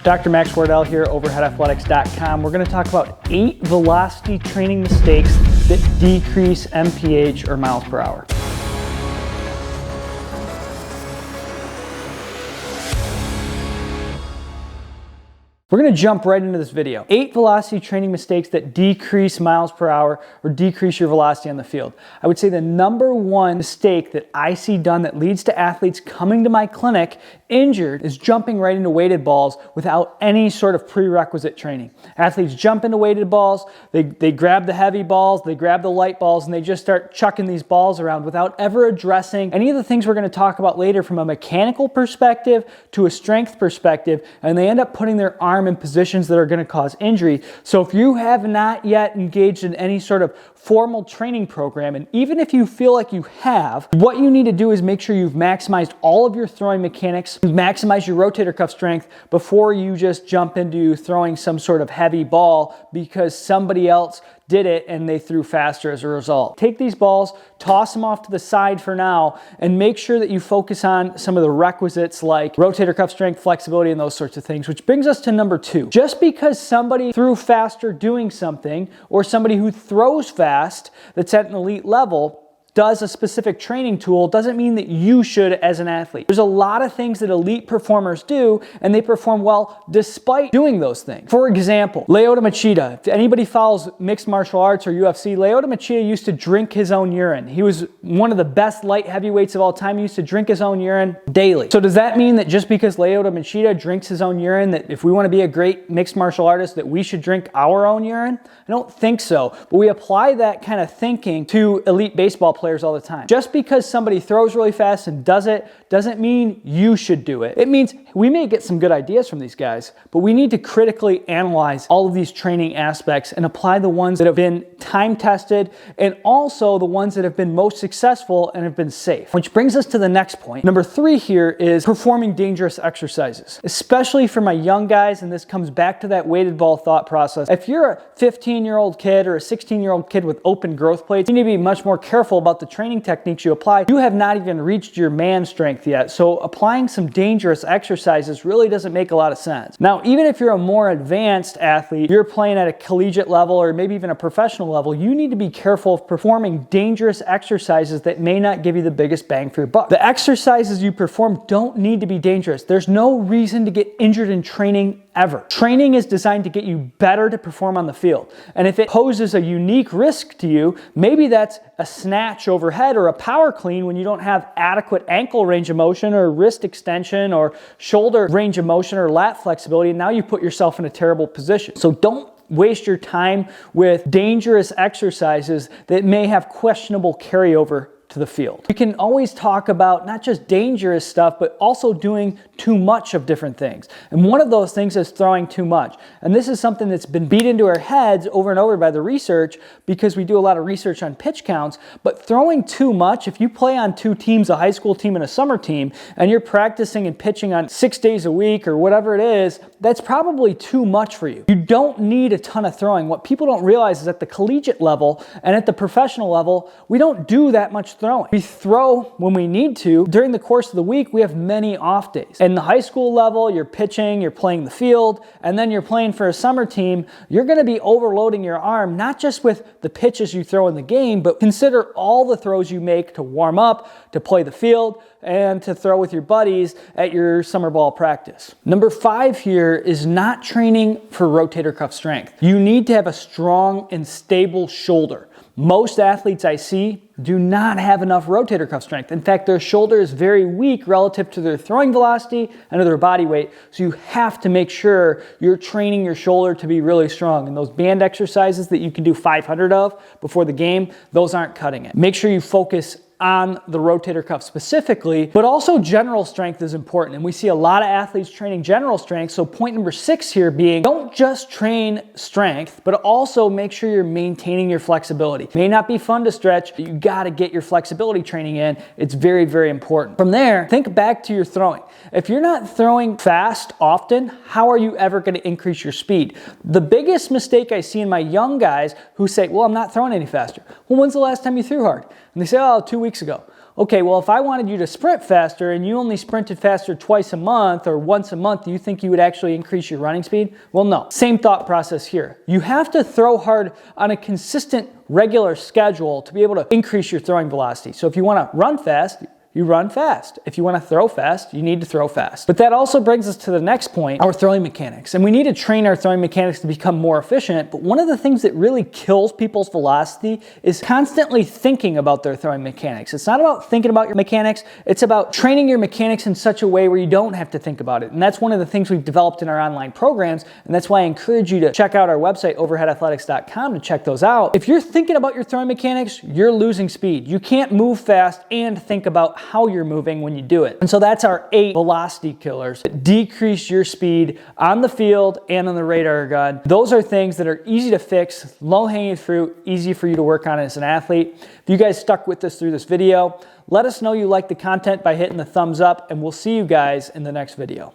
Dr. Max Wardell here, overheadathletics.com. We're going to talk about 8 velocity training mistakes that decrease MPH or miles per hour. We're going to jump right into this video. 8 velocity training mistakes that decrease miles per hour or decrease your velocity on the field. I would say the number one mistake that I see done that leads to athletes coming to my clinic injured is jumping right into weighted balls without any sort of prerequisite training. Athletes jump into weighted balls, they grab the heavy balls, they grab the light balls, and they just start chucking these balls around without ever addressing any of the things we're going to talk about later from a mechanical perspective to a strength perspective, and they end up putting their arm in positions that are going to cause injury. So if you have not yet engaged in any sort of formal training program, and even if you feel like you have, what you need to do is make sure you've maximized all of your throwing mechanics, maximize your rotator cuff strength before you just jump into throwing some sort of heavy ball because somebody else did it and they threw faster as a result. Take these balls, toss them off to the side for now, and make sure that you focus on some of the requisites like rotator cuff strength, flexibility, and those sorts of things, which brings us to number 2. Just because somebody threw faster doing something, or somebody who throws fast that's at an elite level does a specific training tool doesn't mean that you should as an athlete. There's a lot of things that elite performers do, and they perform well despite doing those things. For example, Lyoto Machida. If anybody follows mixed martial arts or UFC, Lyoto Machida used to drink his own urine. He was one of the best light heavyweights of all time. He used to drink his own urine daily. So does that mean that just because Lyoto Machida drinks his own urine, that if we want to be a great mixed martial artist, that we should drink our own urine? I don't think so. But we apply that kind of thinking to elite baseball players all the time. Just because somebody throws really fast and does it doesn't mean you should do it. It means we may get some good ideas from these guys, but we need to critically analyze all of these training aspects and apply the ones that have been time tested and also the ones that have been most successful and have been safe. Which brings us to the next point. Number 3 here is performing dangerous exercises, especially for my young guys, and this comes back to that weighted ball thought process. If you're a 15-year-old kid or a 16-year-old kid with open growth plates, you need to be much more careful about the training techniques you apply. You have not even reached your man strength yet, so applying some dangerous exercises really doesn't make a lot of sense. Now, even if you're a more advanced athlete, you're playing at a collegiate level or maybe even a professional level, you need to be careful of performing dangerous exercises that may not give you the biggest bang for your buck. The exercises you perform don't need to be dangerous. There's no reason to get injured in training ever. Training is designed to get you better to perform on the field. And if it poses a unique risk to you, maybe that's a snatch overhead or a power clean when you don't have adequate ankle range of motion or wrist extension or shoulder range of motion or lat flexibility, and now you put yourself in a terrible position. So don't waste your time with dangerous exercises that may have questionable carryover to the field. You can always talk about not just dangerous stuff, but also doing too much of different things. And one of those things is throwing too much. And this is something that's been beat into our heads over and over by the research because we do a lot of research on pitch counts. But throwing too much, if you play on 2 teams, a high school team and a summer team, and you're practicing and pitching on 6 days a week or whatever it is, that's probably too much for you. You don't need a ton of throwing. What people don't realize is at the collegiate level and at the professional level, we don't do that much throwing. We throw when we need to. During the course of the week, we have many off days. In the high school level, you're pitching, you're playing the field, and then you're playing for a summer team. You're going to be overloading your arm, not just with the pitches you throw in the game, but consider all the throws you make to warm up, to play the field, and to throw with your buddies at your summer ball practice. Number 5 here is not training for rotator cuff strength. You need to have a strong and stable shoulder. Most athletes I see do not have enough rotator cuff strength. In fact, their shoulder is very weak relative to their throwing velocity and to their body weight. So you have to make sure you're training your shoulder to be really strong. And those band exercises that you can do 500 of before the game, those aren't cutting it. Make sure you focus on the rotator cuff specifically, but also general strength is important. And we see a lot of athletes training general strength. So point number 6 here being, don't just train strength, but also make sure you're maintaining your flexibility. It may not be fun to stretch, but you got to get your flexibility training in. It's very, very important. From there, think back to your throwing. If you're not throwing fast often, how are you ever going to increase your speed? The biggest mistake I see in my young guys who say, well, I'm not throwing any faster. Well, when's the last time you threw hard? And they say, oh, 2 weeks ago. Okay, well, if I wanted you to sprint faster and you only sprinted faster twice a month or once a month, do you think you would actually increase your running speed? Well, no. Same thought process here. You have to throw hard on a consistent, regular schedule to be able to increase your throwing velocity. So if you want to run fast, you run fast. If you want to throw fast, you need to throw fast. But that also brings us to the next point, our throwing mechanics. And we need to train our throwing mechanics to become more efficient. But one of the things that really kills people's velocity is constantly thinking about their throwing mechanics. It's not about thinking about your mechanics. It's about training your mechanics in such a way where you don't have to think about it. And that's one of the things we've developed in our online programs. And that's why I encourage you to check out our website, overheadathletics.com, to check those out. If you're thinking about your throwing mechanics, you're losing speed. You can't move fast and think about how you're moving when you do it. And so that's our 8 velocity killers that decrease your speed on the field and on the radar gun. Those are things that are easy to fix, low-hanging fruit, easy for you to work on as an athlete. If you guys stuck with us through this video, let us know you like the content by hitting the thumbs up, and we'll see you guys in the next video.